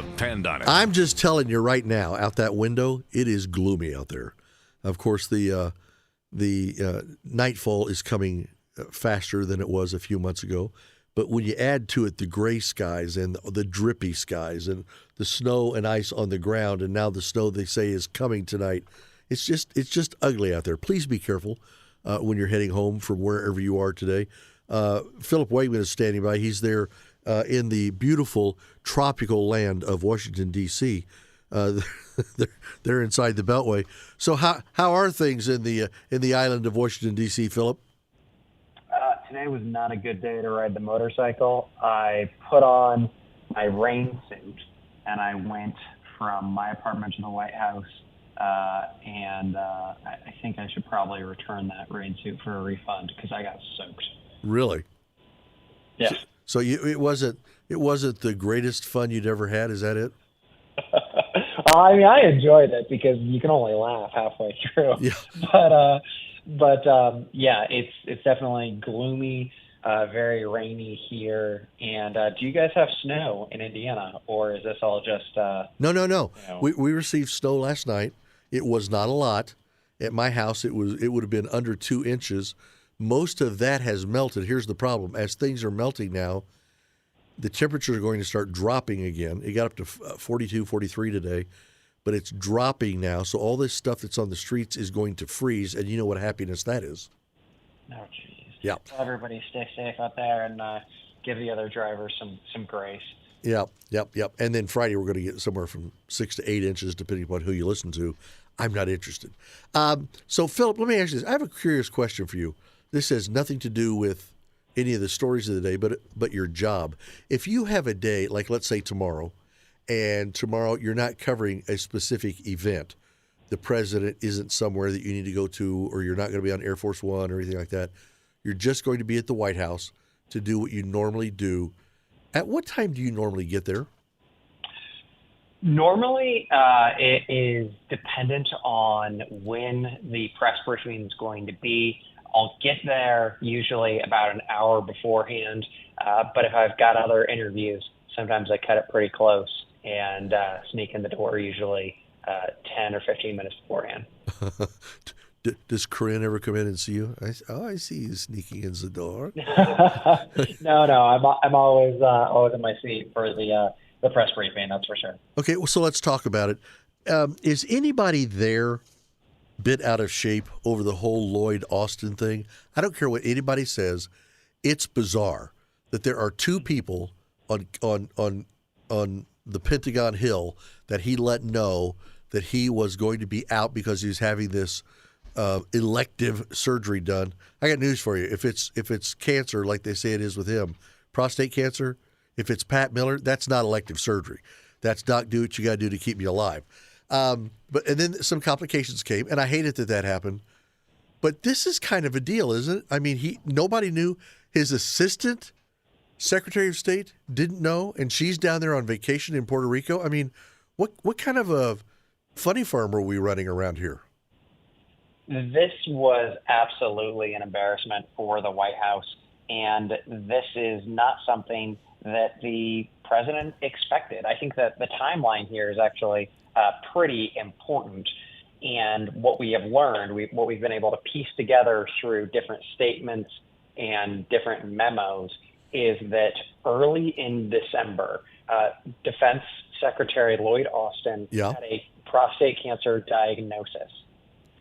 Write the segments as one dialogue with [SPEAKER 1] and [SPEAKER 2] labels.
[SPEAKER 1] depend on it.
[SPEAKER 2] I'm just telling you right now, out that window, it is gloomy out there. Of course, the nightfall is coming faster than it was a few months ago. But when you add to it the gray skies and the drippy skies and the snow and ice on the ground, and now the snow they say is coming tonight, it's just ugly out there. Please be careful when you're heading home from wherever you are today. Philip Wegmann is standing by. He's there in the beautiful tropical land of Washington, D.C. They're inside the Beltway. So how are things in the island of Washington, D.C., Philip?
[SPEAKER 3] Today was not a good day to ride the motorcycle. I put on my rain suit and I went from my apartment to the White House. And I think I should probably return that rain suit for a refund because I got soaked.
[SPEAKER 2] Really?
[SPEAKER 3] Yeah.
[SPEAKER 2] So it wasn't the greatest fun you'd ever had. Is that it?
[SPEAKER 3] I mean, I enjoyed it because you can only laugh halfway through.
[SPEAKER 2] Yeah.
[SPEAKER 3] But yeah, it's definitely gloomy, very rainy here. And do you guys have snow in Indiana, or is this all just?
[SPEAKER 2] No.
[SPEAKER 3] You know?
[SPEAKER 2] We received snow last night. It was not a lot. At my house, it would have been under 2 inches. Most of that has melted. Here's the problem: as things are melting now, the temperatures are going to start dropping again. It got up to 42, 43 today. But it's dropping now, so all this stuff that's on the streets is going to freeze, and you know what happiness that is.
[SPEAKER 3] Oh, jeez.
[SPEAKER 2] Yeah.
[SPEAKER 3] Well, everybody stay safe out there and give the other drivers some grace.
[SPEAKER 2] Yep. And then Friday we're going to get somewhere from 6 to 8 inches, depending upon who you listen to. I'm not interested. So, Philip, let me ask you this. I have a curious question for you. This has nothing to do with any of the stories of the day, but your job. If you have a day, like let's say tomorrow, and tomorrow you're not covering a specific event, the president isn't somewhere that you need to go to, or you're not going to be on Air Force One or anything like that. You're just going to be at the White House to do what you normally do. At what time do you normally get there?
[SPEAKER 3] Normally, it is dependent on when the press briefing is going to be. I'll get there usually about an hour beforehand, but if I've got other interviews, sometimes I cut it pretty close and sneak in the door usually 10 or 15 minutes beforehand.
[SPEAKER 2] Does Corinne ever come in and see you? I see you sneaking in the door.
[SPEAKER 3] No, I'm always in my seat for the press briefing, that's for sure.
[SPEAKER 2] Okay, well, so let's talk about it. Is anybody there bit out of shape over the whole Lloyd Austin thing? I don't care what anybody says. It's bizarre that there are two people on the Pentagon Hill that he let know that he was going to be out because he was having this elective surgery done. I got news for you. If it's cancer, like they say it is with him, prostate cancer, if it's Pat Miller, that's not elective surgery. That's doc, do what you got to do to keep me alive. And then some complications came, and I hated that happened. But this is kind of a deal, isn't it? I mean, nobody knew. His assistant Secretary of State didn't know, and she's down there on vacation in Puerto Rico. I mean, what kind of a funny farm are we running around here?
[SPEAKER 3] This was absolutely an embarrassment for the White House, and this is not something that the president expected. I think that the timeline here is actually pretty important, and what we have learned, what we've been able to piece together through different statements and different memos is that early in December, Defense Secretary Lloyd Austin had a prostate cancer diagnosis.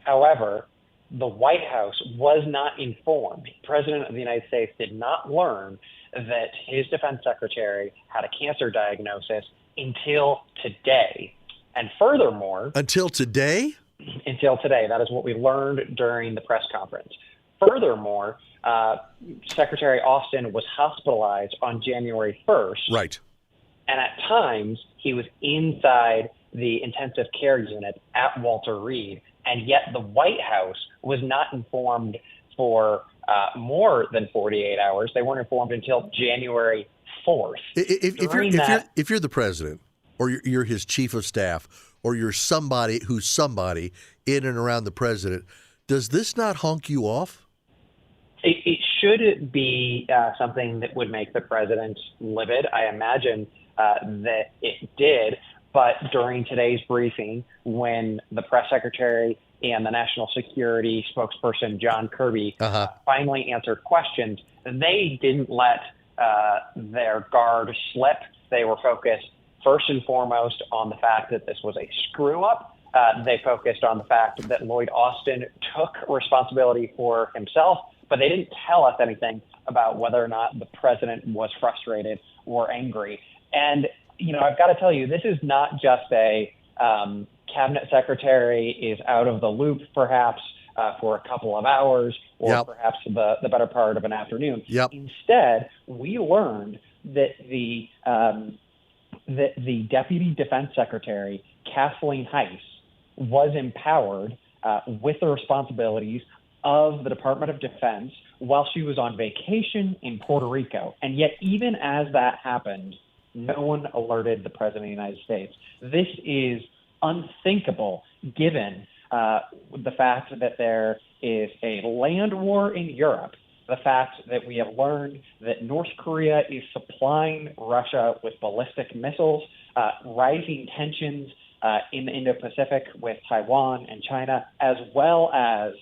[SPEAKER 3] However, the White House was not informed. The President of the United States did not learn that his defense secretary had a cancer diagnosis until today. And furthermore...
[SPEAKER 2] Until today?
[SPEAKER 3] Until today. That is what we learned during the press conference. Furthermore, Secretary Austin was hospitalized on January 1st.
[SPEAKER 2] Right.
[SPEAKER 3] And at times, he was inside the intensive care unit at Walter Reed, and yet the White House was not informed for more than 48 hours. They weren't informed until January 4th.
[SPEAKER 2] If you're the president, or you're his chief of staff, or you're somebody who's somebody in and around the president, does this not honk you off?
[SPEAKER 3] It should be something that would make the president livid. I imagine that it did. But during today's briefing, when the press secretary and the national security spokesperson, John Kirby, finally answered questions, they didn't let their guard slip. They were focused first and foremost on the fact that this was a screw-up. They focused on the fact that Lloyd Austin took responsibility for himself, but they didn't tell us anything about whether or not the president was frustrated or angry. And, I've got to tell you, this is not just a cabinet secretary is out of the loop, perhaps, for a couple of hours or perhaps the better part of an afternoon. Instead, we learned that the Deputy Defense Secretary, Kathleen Heiss, was empowered with the responsibilities of the Department of Defense while she was on vacation in Puerto Rico. And yet, even as that happened, no one alerted the President of the United States. This is unthinkable given the fact that there is a land war in Europe, the fact that we have learned that North Korea is supplying Russia with ballistic missiles, rising tensions in the Indo-Pacific with Taiwan and China, as well as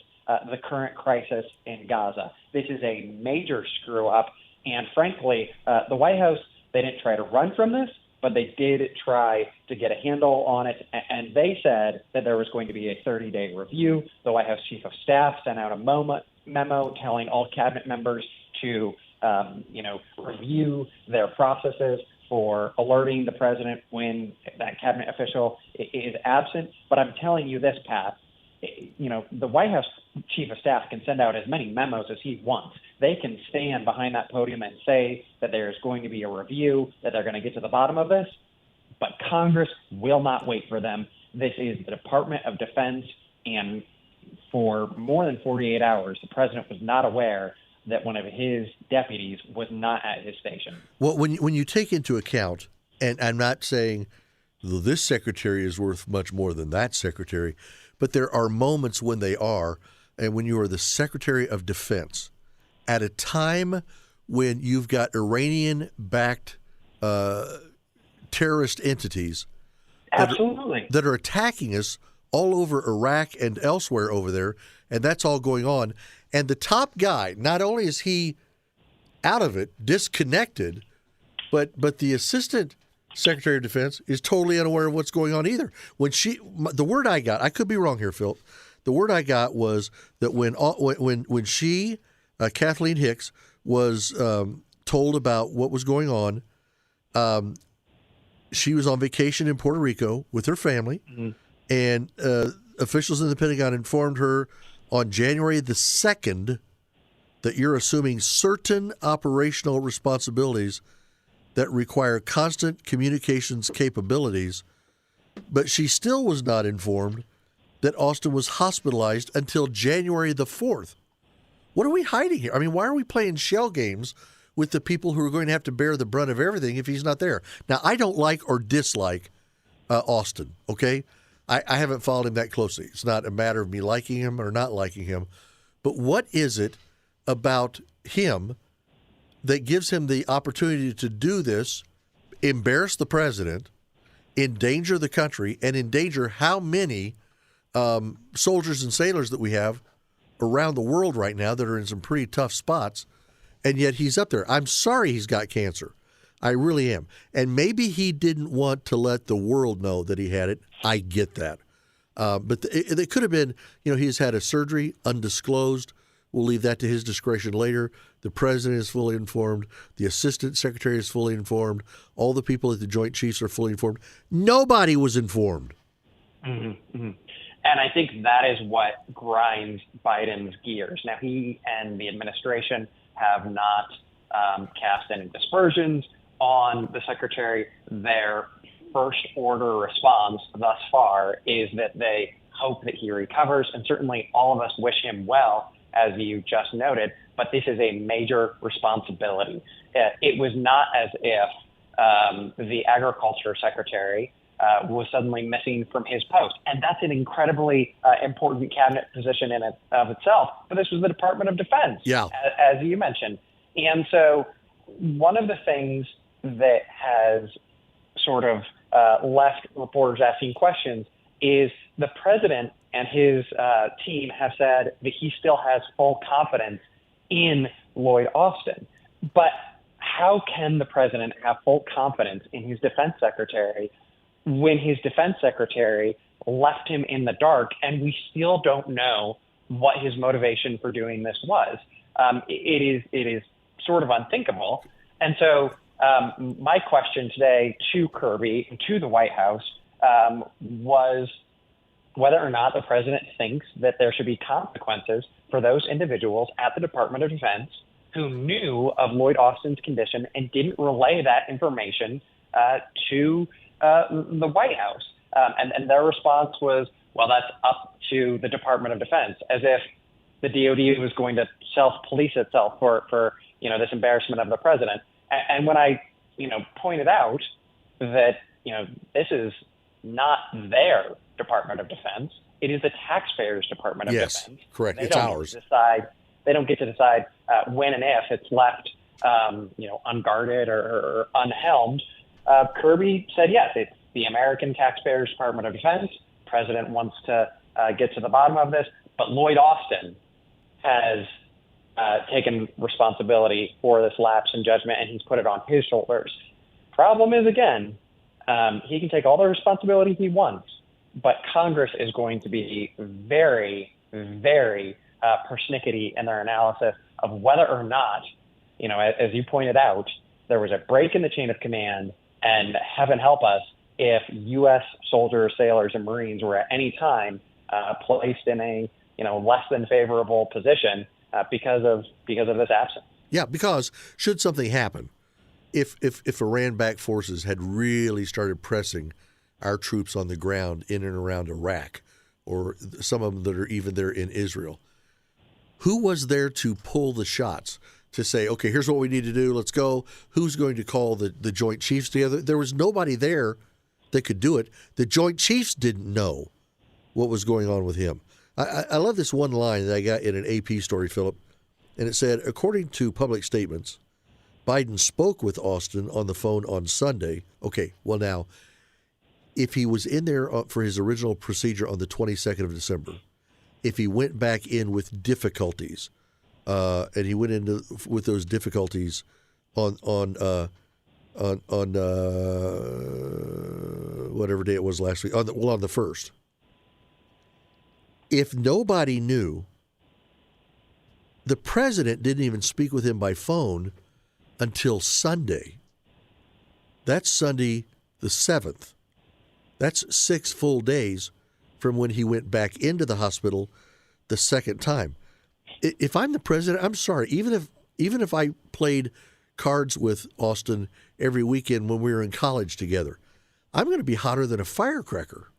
[SPEAKER 3] the current crisis in Gaza. This is a major screw-up, and frankly, the White House, they didn't try to run from this, but they did try to get a handle on it, and they said that there was going to be a 30-day review. The White House Chief of Staff sent out a memo telling all cabinet members to, review their processes for alerting the president when that cabinet official is absent. But I'm telling you this, Pat, the White House Chief of Staff can send out as many memos as he wants. They can stand behind that podium and say that there's going to be a review, that they're going to get to the bottom of this, but Congress will not wait for them. This is the Department of Defense, and for more than 48 hours, the president was not aware that one of his deputies was not at his station.
[SPEAKER 2] Well, when you take into account, and I'm not saying this secretary is worth much more than that secretary, but there are moments when they are, and when you are the Secretary of Defense, at a time when you've got Iranian-backed terrorist entities that are attacking us all over Iraq and elsewhere over there, and that's all going on. And the top guy, not only is he out of it, disconnected, but the Assistant Secretary of Defense is totally unaware of what's going on either. The word I got, I could be wrong here, Phil, the word I got was that when she, Kathleen Hicks, was told about what was going on, she was on vacation in Puerto Rico with her family, and officials in the Pentagon informed her on January the 2nd that you're assuming certain operational responsibilities that require constant communications capabilities, but she still was not informed that Austin was hospitalized until January the 4th. What are we hiding here? I mean, why are we playing shell games with the people who are going to have to bear the brunt of everything if he's not there? Now, I don't like or dislike Austin, okay? I haven't followed him that closely. It's not a matter of me liking him or not liking him. But what is it about him that gives him the opportunity to do this, embarrass the president, endanger the country, and endanger how many soldiers and sailors that we have around the world right now that are in some pretty tough spots, and yet he's up there. I'm sorry he's got cancer. I really am. And maybe he didn't want to let the world know that he had it. I get that. But it could have been, he's had a surgery undisclosed. We'll leave that to his discretion later. The president is fully informed. The assistant secretary is fully informed. All the people at the Joint Chiefs are fully informed. Nobody was informed.
[SPEAKER 3] Mm-hmm, mm-hmm. And I think that is what grinds Biden's gears. Now, he and the administration have not cast any dispersions on the secretary. Their first order response thus far is that they hope that he recovers, and certainly all of us wish him well, as you just noted, but this is a major responsibility. It was not as if the agriculture secretary was suddenly missing from his post. And that's an incredibly important cabinet position in of itself. But this was the Department of Defense, as you mentioned. And so one of the things that has sort of left reporters asking questions is the president and his team have said that he still has full confidence in Lloyd Austin. But how can the president have full confidence in his defense secretary when his defense secretary left him in the dark and we still don't know what his motivation for doing this was? It is sort of unthinkable. And so my question today to Kirby and to the White House was whether or not the president thinks that there should be consequences for those individuals at the Department of Defense who knew of Lloyd Austin's condition and didn't relay that information to the White House. And their response was, well, that's up to the Department of Defense, as if the DOD was going to self-police itself for this embarrassment of the president. And when I, pointed out that, this is not their Department of Defense, it is the taxpayers' Department of Defense.
[SPEAKER 2] Yes, correct.
[SPEAKER 3] They
[SPEAKER 2] it's
[SPEAKER 3] don't
[SPEAKER 2] ours.
[SPEAKER 3] They don't get to decide when and if it's left, unguarded or unhelmed. Kirby said, yes, it's the American taxpayers' Department of Defense. President wants to get to the bottom of this, but Lloyd Austin has taken responsibility for this lapse in judgment, and he's put it on his shoulders. Problem is, again, he can take all the responsibility he wants, but Congress is going to be very, very persnickety in their analysis of whether or not, as you pointed out, there was a break in the chain of command, and heaven help us if U.S. soldiers, sailors, and Marines were at any time placed in a less than favorable position because of this absence.
[SPEAKER 2] Yeah, because should something happen, if Iran-backed forces had really started pressing our troops on the ground in and around Iraq, or some of them that are even there in Israel, who was there to pull the shots, to say, okay, here's what we need to do, let's go? Who's going to call the Joint Chiefs together? There was nobody there that could do it. The Joint Chiefs didn't know what was going on with him. I love this one line that I got in an AP story, Philip, and it said, according to public statements, Biden spoke with Austin on the phone on Sunday. Okay, well now, if he was in there for his original procedure on the 22nd of December, if he went back in with difficulties, and he went into with those difficulties on whatever day it was last week, on the 1st. If nobody knew, the president didn't even speak with him by phone until Sunday. That's Sunday the 7th. That's 6 full days from when he went back into the hospital the second time. If I'm the president, I'm sorry, even if I played cards with Austin every weekend when we were in college together, I'm going to be hotter than a firecracker.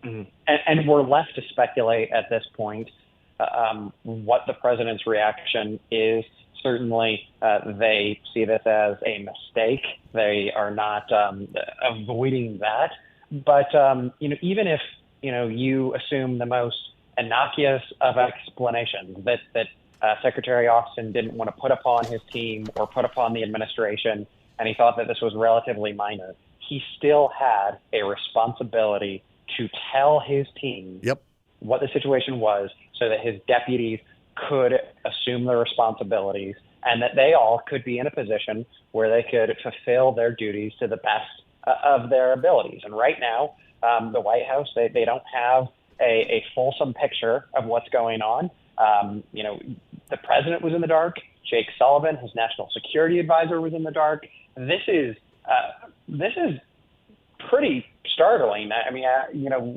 [SPEAKER 3] Mm-hmm. And we're left to speculate at this point what the president's reaction is. Certainly, they see this as a mistake. They are not avoiding that. But even if you assume the most innocuous of explanations that Secretary Austin didn't want to put upon his team or put upon the administration, and he thought that this was relatively minor, he still had a responsibility to tell his team what the situation was so that his deputies could assume the responsibilities and that they all could be in a position where they could fulfill their duties to the best of their abilities. And right now, the White House, they don't have a fulsome picture of what's going on. The president was in the dark. Jake Sullivan, his national security advisor, was in the dark. This is pretty startling. I mean,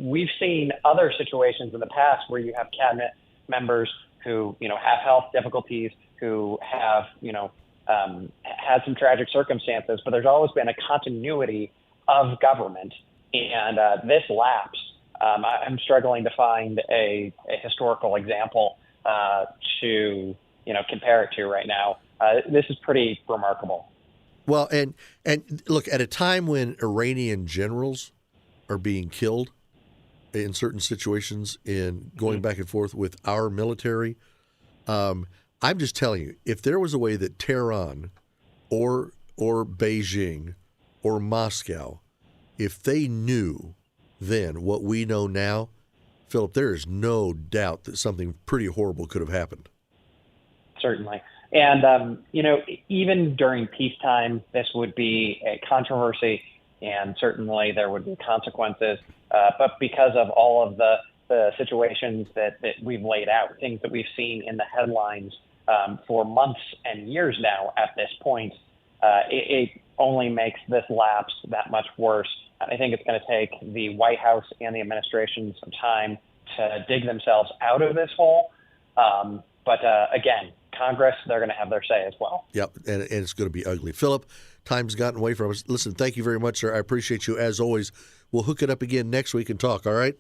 [SPEAKER 3] we've seen other situations in the past where you have cabinet members who, have health difficulties, who have, had some tragic circumstances, but there's always been a continuity of government. And this lapse, I'm struggling to find a historical example to, compare it to right now. This is pretty remarkable.
[SPEAKER 2] Well, and look, at a time when Iranian generals are being killed in certain situations in going back and forth with our military, I'm just telling you, if there was a way that Tehran or Beijing or Moscow if they knew then what we know now, Philip, there is no doubt that something pretty horrible could have happened.
[SPEAKER 3] Certainly. And, even during peacetime, this would be a controversy, and certainly there would be consequences. But because of all of the situations that we've laid out, things that we've seen in the headlines for months and years now at this point, it only makes this lapse that much worse. I think it's going to take the White House and the administration some time to dig themselves out of this hole. But again, Congress, they're going to have their say as well.
[SPEAKER 2] Yep, and it's going to be ugly. Philip, time's gotten away from us. Listen, thank you very much, sir. I appreciate you as always. We'll hook it up again next week and talk, all right?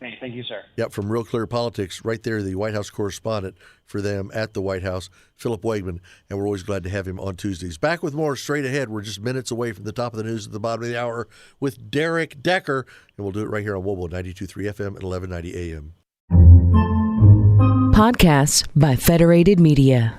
[SPEAKER 3] Hey, thank you, sir.
[SPEAKER 2] Yep, from RealClearPolitics, right there, the White House correspondent for them at the White House, Philip Wegmann, and we're always glad to have him on Tuesdays. Back with more straight ahead. We're just minutes away from the top of the news at the bottom of the hour with Derek Decker, and we'll do it right here on WOBO 92.3 FM and 1190 AM.
[SPEAKER 1] Podcasts by Federated Media.